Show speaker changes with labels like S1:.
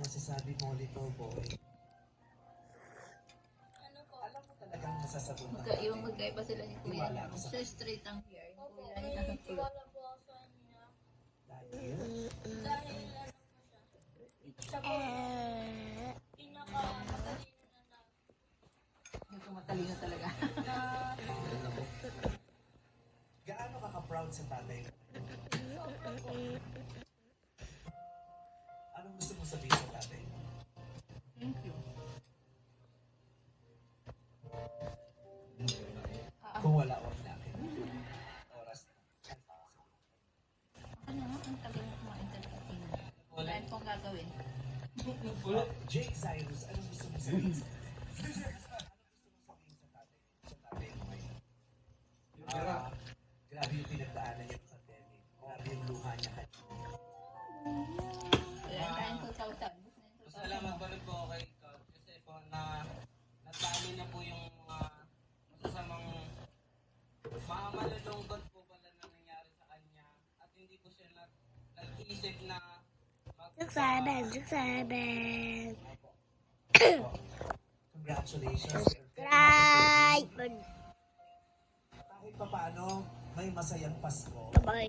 S1: masasabi mo, little boy? Alam mo talagang masasabunan
S2: Yung magkaiba sila ni Kuya. So straight ang hair. Yung
S3: Opo,
S2: Kuya
S3: may
S2: niya ang
S3: tiwala po ako sa kanya.
S1: dahil
S3: Dahil ano po siya. Siya po yung pinaka-matalino na
S2: Yung matalino talaga.
S1: gaano ka ka-proud sa tatay mo?
S3: sobra po.
S1: Anong gusto mo sabihin sa tatay mo?
S2: Thank you.
S1: Kung wala, wag na akin. Oras na.
S2: Ano nga, ang tagal mo kumain talaga. Dahil kung gagawin.
S1: Jake Cyrus, anong gusto mo sabihin? Anong gusto mo sabihin sa tatay mo ngayon? Grabe yung pinagdaanan niya sa pandemic. Grabe yung luha niya kanya.
S2: Kaya tayong 2,000.
S4: Salamat pa rin po kay God kasi po natali na po yung mga masasamang malulungkot po pala na nangyari sa kanya at hindi po siya nag-isip na
S5: Subscribe.
S1: Congratulations.
S5: Subscribe.
S1: Kahit pa paano, may masayang Pasko.
S5: Bye.